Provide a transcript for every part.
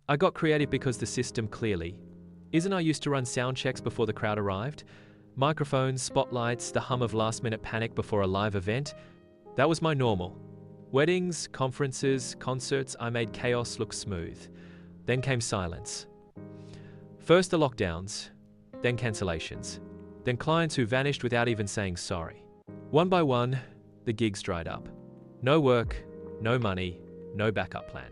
I got creative because the system clearly isn't. I used to run sound checks before the crowd arrived. Microphones, spotlights, the hum of last-minute panic before a live event. That was my normal. Weddings, conferences, concerts, I made chaos look smooth. Then came silence. First the lockdowns, then cancellations, then clients who vanished without even saying sorry. One by one, the gigs dried up. No work, no money, no backup plan.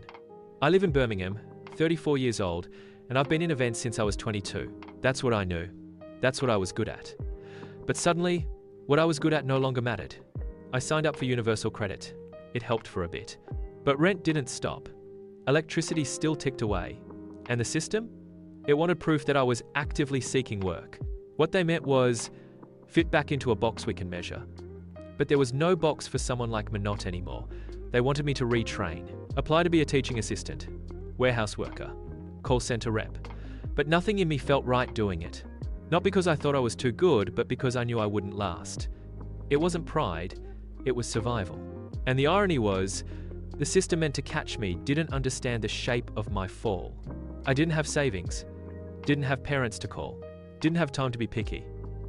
I live in Birmingham, 34 years old, and I've been in events since I was 22. That's what I knew. That's what I was good at. But suddenly, what I was good at no longer mattered. I signed up for universal credit. It helped for a bit. But rent didn't stop. Electricity still ticked away. And the system? It wanted proof that I was actively seeking work. What they meant was, fit back into a box we can measure. But there was no box for someone like me not anymore. They wanted me to retrain, apply to be a teaching assistant, warehouse worker, call center rep. But nothing in me felt right doing it. Not because I thought I was too good, but because I knew I wouldn't last. It wasn't pride, it was survival. And the irony was, the system meant to catch me didn't understand the shape of my fall. I didn't have savings, didn't have parents to call, didn't have time to be picky.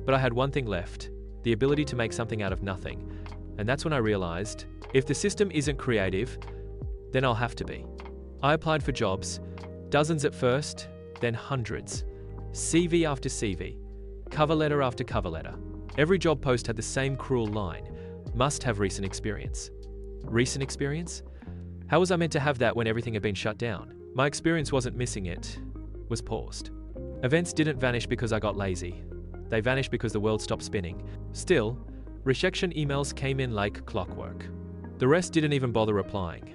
But I had one thing left, the ability to make something out of nothing. And that's when I realized, if the system isn't creative, then I'll have to be. I applied for jobs, dozens at first, then hundreds. CV after CV, cover letter after cover letter. Every job post had the same cruel line, must have recent experience. Recent experience? How was I meant to have that when everything had been shut down? My experience wasn't missing, it was paused. Events didn't vanish because I got lazy. They vanished because the world stopped spinning. Still, rejection emails came in like clockwork. The rest didn't even bother replying.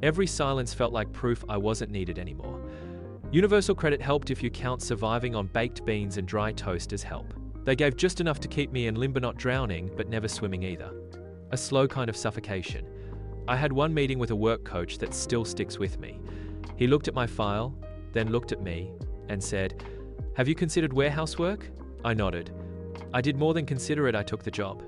Every silence felt like proof I wasn't needed anymore. Universal credit helped if you count surviving on baked beans and dry toast as help. They gave just enough to keep me in limbo, not drowning, but never swimming either. A slow kind of suffocation. I had one meeting with a work coach that still sticks with me. He looked at my file, then looked at me, and said, "Have you considered warehouse work?" I nodded. I did more than consider it, I took the job.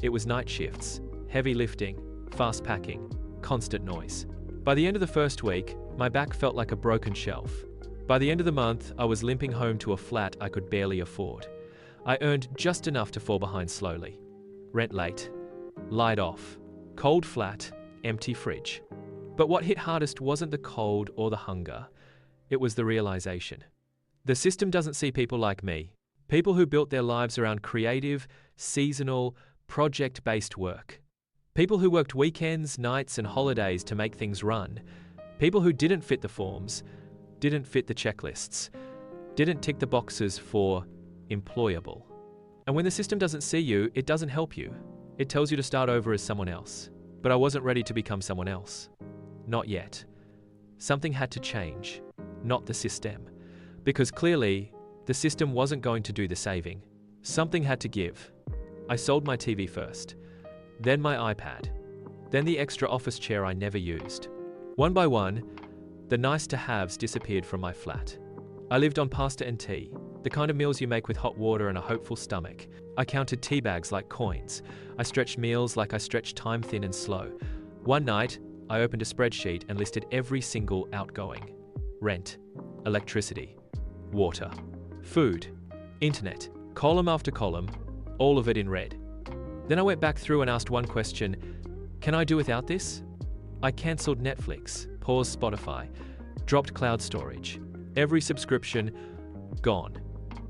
It was night shifts, heavy lifting, fast packing, constant noise. By the end of the first week, my back felt like a broken shelf. By the end of the month, I was limping home to a flat I could barely afford. I earned just enough to fall behind slowly. Rent late, light off, cold flat, empty fridge. But what hit hardest wasn't the cold or the hunger. It was the realization. The system doesn't see people like me, people who built their lives around creative, seasonal, project-based work. People who worked weekends, nights, and holidays to make things run. People who didn't fit the forms, didn't fit the checklists, didn't tick the boxes for employable. And when the system doesn't see you, it doesn't help you. It tells you to start over as someone else. But I wasn't ready to become someone else. Not yet. Something had to change, not the system. Because clearly, the system wasn't going to do the saving. Something had to give. I sold my TV first, then my iPad, then the extra office chair I never used. One by one, the nice-to-haves disappeared from my flat. I lived on pasta and tea, the kind of meals you make with hot water and a hopeful stomach. I counted tea bags like coins. I stretched meals like I stretched time thin and slow. One night, I opened a spreadsheet and listed every single outgoing. Rent, electricity, water, food, internet, column after column, all of it in red. Then I went back through and asked one question, can I do without this? I cancelled Netflix, paused Spotify, dropped cloud storage. Every subscription, gone.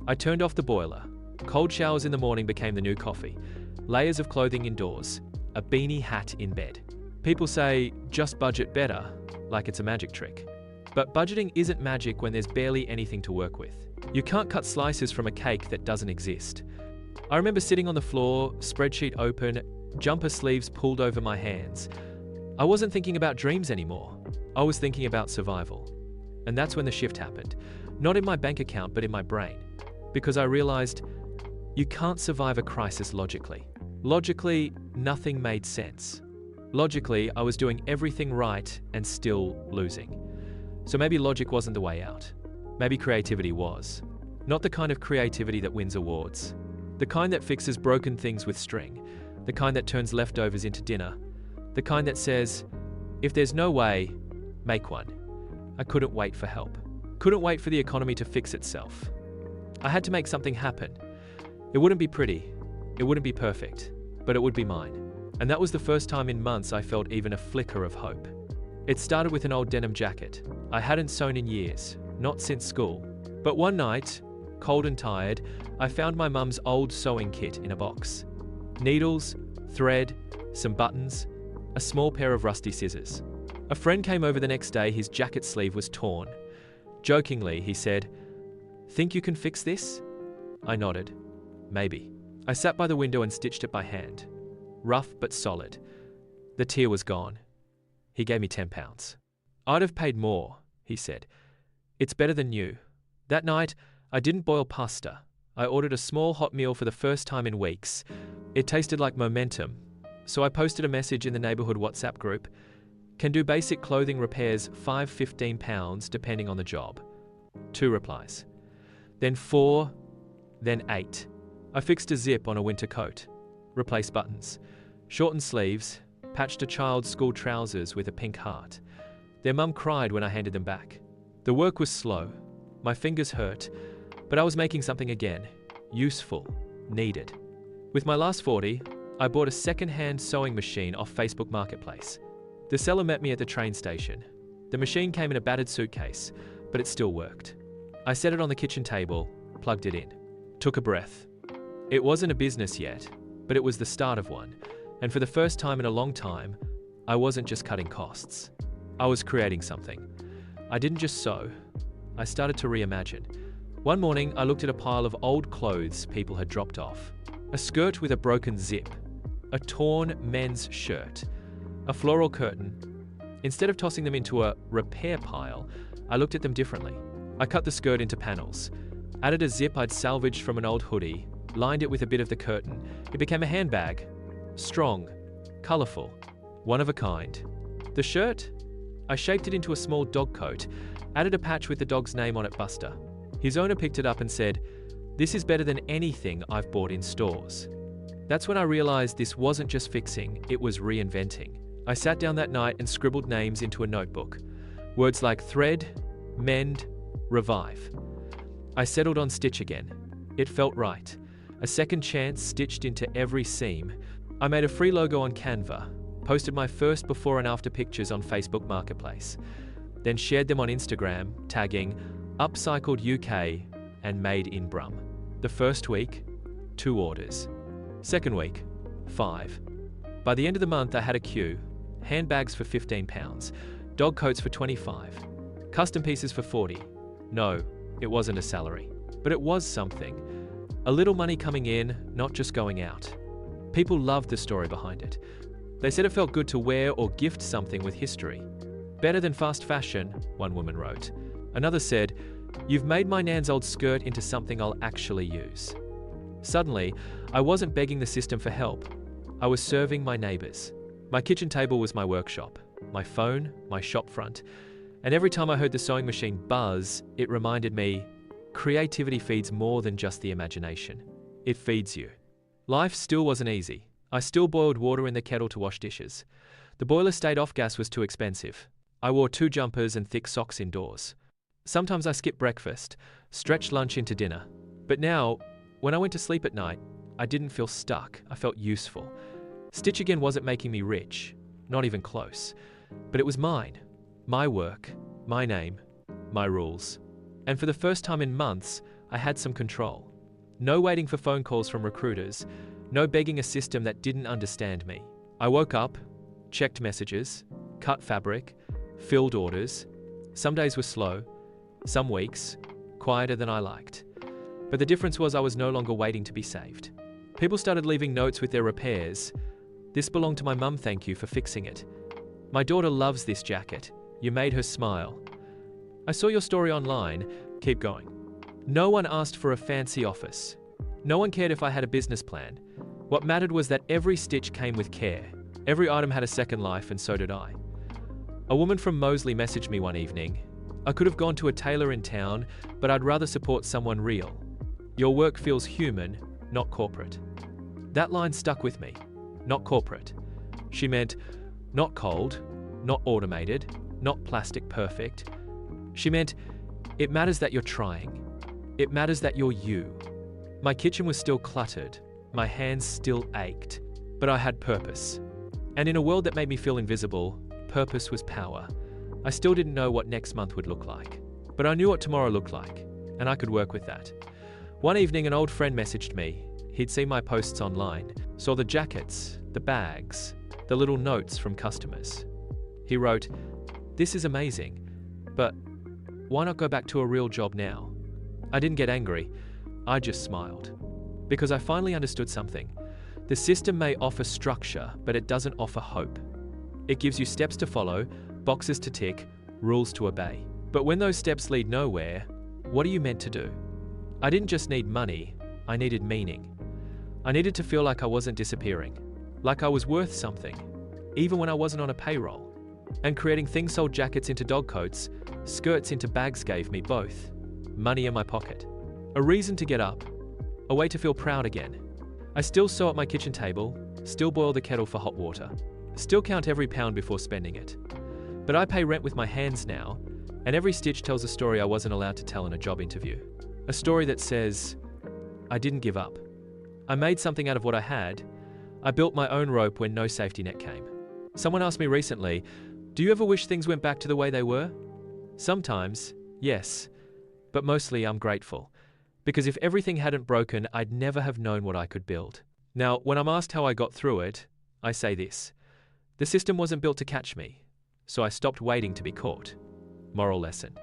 I turned off the boiler. Cold showers in the morning became the new coffee. Layers of clothing indoors, a beanie hat in bed. People say, just budget better, like it's a magic trick. But budgeting isn't magic when there's barely anything to work with. You can't cut slices from a cake that doesn't exist. I remember sitting on the floor, spreadsheet open, jumper sleeves pulled over my hands. I wasn't thinking about dreams anymore. I was thinking about survival. And that's when the shift happened. Not in my bank account, but in my brain. Because I realized you can't survive a crisis logically. Logically, nothing made sense. Logically, I was doing everything right and still losing. So maybe logic wasn't the way out. Maybe creativity was. Not the kind of creativity that wins awards. The kind that fixes broken things with string. The kind that turns leftovers into dinner. The kind that says, if there's no way, make one. I couldn't wait for help. Couldn't wait for the economy to fix itself. I had to make something happen. It wouldn't be pretty. It wouldn't be perfect. But it would be mine. And that was the first time in months I felt even a flicker of hope. It started with an old denim jacket. I hadn't sewn in years, not since school. But one night, cold and tired, I found my mum's old sewing kit in a box. Needles, thread, some buttons, a small pair of rusty scissors. A friend came over the next day, his jacket sleeve was torn. Jokingly, he said, "Think you can fix this?" I nodded. Maybe. I sat by the window and stitched it by hand. Rough but solid. The tear was gone. He gave me £10. "I'd have paid more," he said. "It's better than new." That night, I didn't boil pasta. I ordered a small hot meal for the first time in weeks. It tasted like momentum. So I posted a message in the neighborhood WhatsApp group. "Can do basic clothing repairs, £5–15 depending on the job." 2 replies. Then 4, then 8. I fixed a zip on a winter coat. Replaced buttons. Shortened sleeves. Patched a child's school trousers with a pink heart. Their mum cried when I handed them back. The work was slow. My fingers hurt. But I was making something again. Useful. Needed. With my last 40, I bought a second-hand sewing machine off Facebook Marketplace. The seller met me at the train station. The machine came in a battered suitcase, but it still worked. I set it on the kitchen table, plugged it in. Took a breath. It wasn't a business yet, but it was the start of one. And for the first time in a long time, I wasn't just cutting costs. I was creating something. I didn't just sew. I started to reimagine. One morning, I looked at a pile of old clothes people had dropped off. A skirt with a broken zip. A torn men's shirt. A floral curtain. Instead of tossing them into a repair pile, I looked at them differently. I cut the skirt into panels. Added a zip I'd salvaged from an old hoodie. Lined it with a bit of the curtain. It became a handbag. Strong, colourful, one of a kind. The shirt? I shaped it into a small dog coat, added a patch with the dog's name on it, Buster. His owner picked it up and said, "This is better than anything I've bought in stores." That's when I realised this wasn't just fixing, it was reinventing. I sat down that night and scribbled names into a notebook. Words like thread, mend, revive. I settled on stitch again. It felt right. A second chance stitched into every seam. I made a free logo on Canva, posted my first before and after pictures on Facebook Marketplace, then shared them on Instagram, tagging Upcycled UK and Made in Brum. The first week, 2 orders. Second week, 5. By the end of the month, I had a queue. Handbags for £15, dog coats for £25, custom pieces for £40. No, it wasn't a salary, but it was something. A little money coming in, not just going out. People loved the story behind it. They said it felt good to wear or gift something with history. "Better than fast fashion," one woman wrote. Another said, "You've made my nan's old skirt into something I'll actually use." Suddenly, I wasn't begging the system for help. I was serving my neighbours. My kitchen table was my workshop, my phone, my shop front. And every time I heard the sewing machine buzz, it reminded me, creativity feeds more than just the imagination. It feeds you. Life still wasn't easy. I still boiled water in the kettle to wash dishes. The boiler stayed off, gas was too expensive. I wore 2 jumpers and thick socks indoors. Sometimes I skipped breakfast, stretched lunch into dinner. But now, when I went to sleep at night, I didn't feel stuck. I felt useful. Stitch Again wasn't making me rich, not even close. But it was mine. My work, my name, my rules. And for the first time in months, I had some control. No waiting for phone calls from recruiters, no begging a system that didn't understand me. I woke up, checked messages, cut fabric, filled orders. Some days were slow, some weeks, quieter than I liked. But the difference was I was no longer waiting to be saved. People started leaving notes with their repairs. "This belonged to my mum, thank you for fixing it. My daughter loves this jacket. You made her smile. I saw your story online. Keep going." No one asked for a fancy office. No one cared if I had a business plan. What mattered was that every stitch came with care. Every item had a second life, and so did I. A woman from Moseley messaged me one evening. "I could have gone to a tailor in town, but I'd rather support someone real. Your work feels human, not corporate." That line stuck with me. Not corporate. She meant not cold, not automated, not plastic perfect, She meant, it matters that you're trying. It matters that you're you. My kitchen was still cluttered, my hands still ached, but I had purpose. And in a world that made me feel invisible, purpose was power. I still didn't know what next month would look like, but I knew what tomorrow looked like, and I could work with that. One evening, an old friend messaged me. He'd seen my posts online, saw the jackets, the bags, the little notes from customers. He wrote, "This is amazing, but why not go back to a real job now?" I didn't get angry, I just smiled. Because I finally understood something. The system may offer structure, but it doesn't offer hope. It gives you steps to follow, boxes to tick, rules to obey. But when those steps lead nowhere, what are you meant to do? I didn't just need money, I needed meaning. I needed to feel like I wasn't disappearing, like I was worth something, even when I wasn't on a payroll. And creating things sold jackets into dog coats, skirts into bags gave me both. Money in my pocket. A reason to get up. A way to feel proud again. I still sew at my kitchen table, still boil the kettle for hot water, still count every pound before spending it. But I pay rent with my hands now, and every stitch tells a story I wasn't allowed to tell in a job interview. A story that says, I didn't give up. I made something out of what I had. I built my own rope when no safety net came. Someone asked me recently, do you ever wish things went back to the way they were? Sometimes, yes, but mostly I'm grateful. Because if everything hadn't broken, I'd never have known what I could build. Now, when I'm asked how I got through it, I say this. The system wasn't built to catch me, so I stopped waiting to be caught. Moral lesson.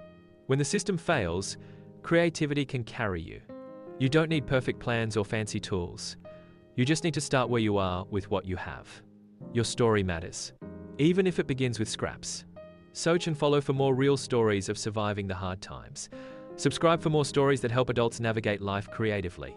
When the system fails, creativity can carry you. You don't need perfect plans or fancy tools. You just need to start where you are with what you have. Your story matters, even if it begins with scraps. Search and follow for more real stories of surviving the hard times. Subscribe for more stories that help adults navigate life creatively.